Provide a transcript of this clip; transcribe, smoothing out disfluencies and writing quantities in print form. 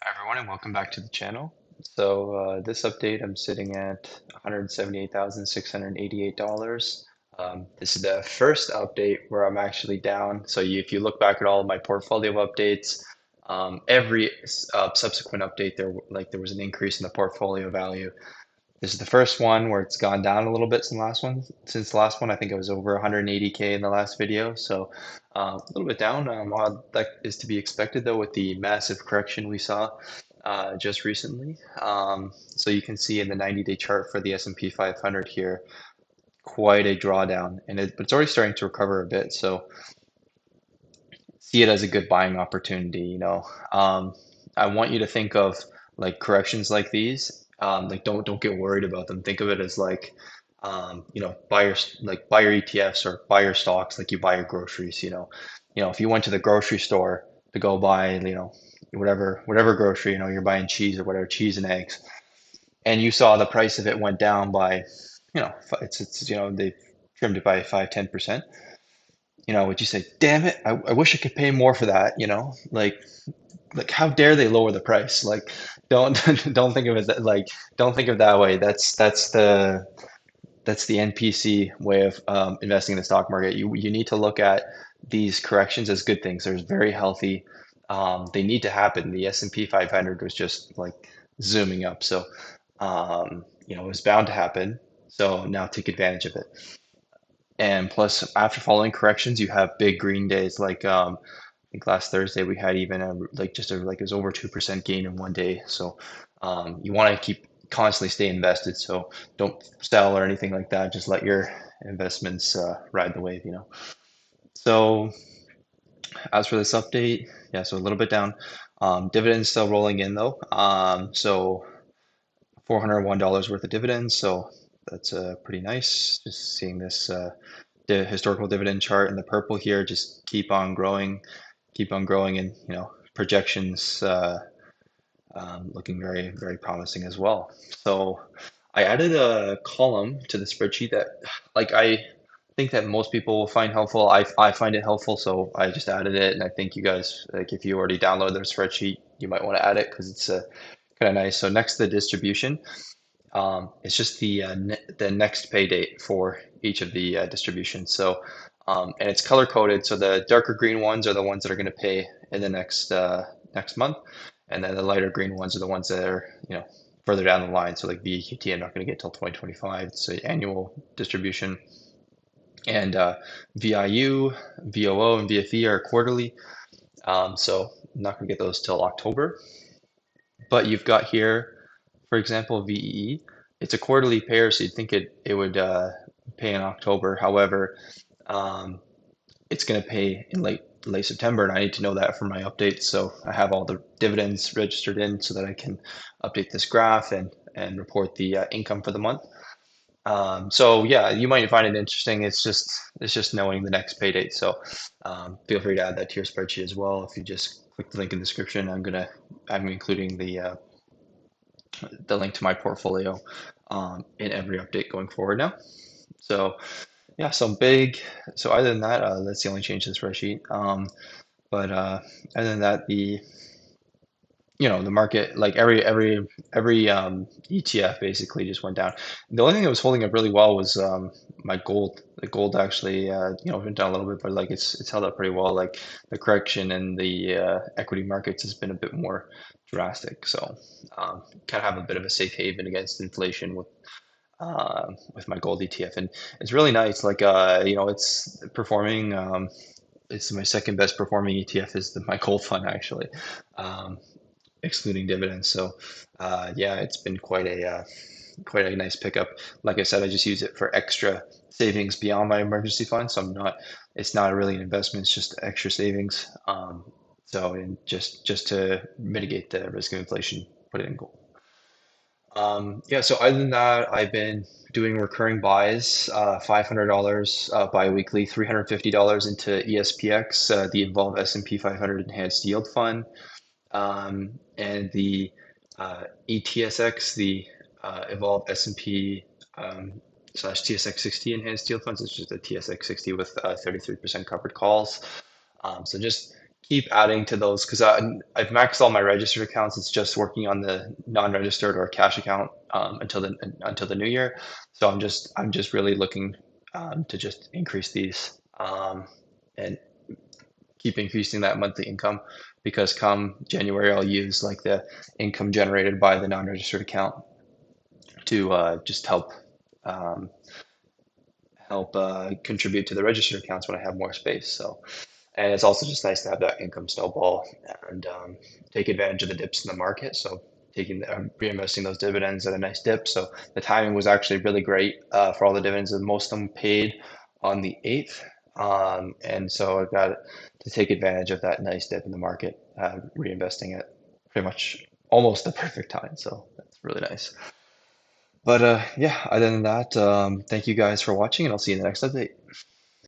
Hi everyone, and welcome back to the channel. This update, I'm sitting at $178,688. This is the first update where I'm actually down. If you look back at all of my portfolio updates, every subsequent update there was an increase in the portfolio value. This is the first one where it's gone down a little bit since the last one. Since the last one, I think it was over 180K in the last video. A little bit down. That is to be expected though with the massive correction we saw just recently. So you can see in the 90-day chart for the S&P 500 here, quite a drawdown, but it's already starting to recover a bit. So see it as a good buying opportunity. I want you to think of like corrections like these. Like don't get worried about them. Think of it as like buy your ETFs or buy your stocks like you buy your groceries. If you went to the grocery store to go buy whatever grocery, you're buying cheese or whatever, cheese and eggs, and you saw the price of it went down by, they trimmed it by 5-10%. Would you say, damn it, I wish I could pay more for that, like how dare they lower the price? Like don't don't think of it like don't think of it that way. That's the NPC way of investing in the stock market. You need to look at these corrections as good things. They're very healthy. They need to happen. The S&P 500 was just like zooming up. It was bound to happen. So now take advantage of it. And plus, after following corrections, you have big green days. I think last Thursday we had even it was over 2% gain in one day. You want to keep constantly stay invested. So don't sell or anything like that. Just let your investments ride the wave. So as for this update, yeah, so a little bit down. Dividends still rolling in though. $401 worth of dividends. So that's pretty nice. Just seeing this the historical dividend chart in the purple here, just keep on growing, and projections looking very, very promising as well. So I added a column to the spreadsheet that like I think that most people will find helpful. I find it helpful, so I just added it, and I think you guys, like if you already downloaded the spreadsheet, you might want to add it because it's kind of nice. So next to the distribution, it's just the next pay date for each of the distributions. And it's color coded. So the darker green ones are the ones that are going to pay in the next month, and then the lighter green ones are the ones that are further down the line. So like VEQT, I'm not going to get till 2025. It's an annual distribution, and VIU, VOO, and VFE are quarterly. So I'm not going to get those till October. But you've got here, for example, VEE. It's a quarterly pair, so you'd think it would pay in October. However, um, it's going to pay in late September, and I need to know that for my updates. So I have all the dividends registered in so that I can update this graph and report the income for the month. So yeah, you might find it interesting. It's just knowing the next pay date. So feel free to add that to your spreadsheet as well. If you just click the link in the description, I'm including the link to my portfolio in every update going forward now. So yeah, so other than that, that's the only change to the spreadsheet. But other than that, the market, like every ETF basically just went down. The only thing that was holding up really well was my gold. The gold actually, went down a little bit, but like it's held up pretty well. Like the correction in the equity markets has been a bit more drastic. So kind of have a bit of a safe haven against inflation with my gold ETF, and it's really nice. Like it's performing. It's my second best performing ETF is my gold fund actually. Um, Excluding dividends. So yeah, it's been quite a nice pickup. Like I said, I just use it for extra savings beyond my emergency fund. So it's not really an investment, it's just extra savings. And just to mitigate the risk of inflation, put it in gold. Yeah, so other than that, I've been doing recurring buys, $500 bi-weekly, $350 into ESPX, the Evolve S&P 500 Enhanced Yield Fund, and the ETSX, the Evolve S&P slash TSX 60 Enhanced Yield Funds. It's just a TSX 60 with 33% covered calls. So just keep adding to those because I've maxed all my registered accounts. It's just working on the non-registered or cash account until the new year. So I'm just really looking to just increase these and keep increasing that monthly income because come January I'll use like the income generated by the non-registered account to just um, help contribute to the registered accounts when I have more space. So and it's also just nice to have that income snowball and take advantage of the dips in the market. So reinvesting those dividends at a nice dip. So the timing was actually really great for all the dividends, and most of them paid on the 8th. And so I got to take advantage of that nice dip in the market, reinvesting at pretty much almost the perfect time. So that's really nice. But yeah, other than that, thank you guys for watching, and I'll see you in the next update.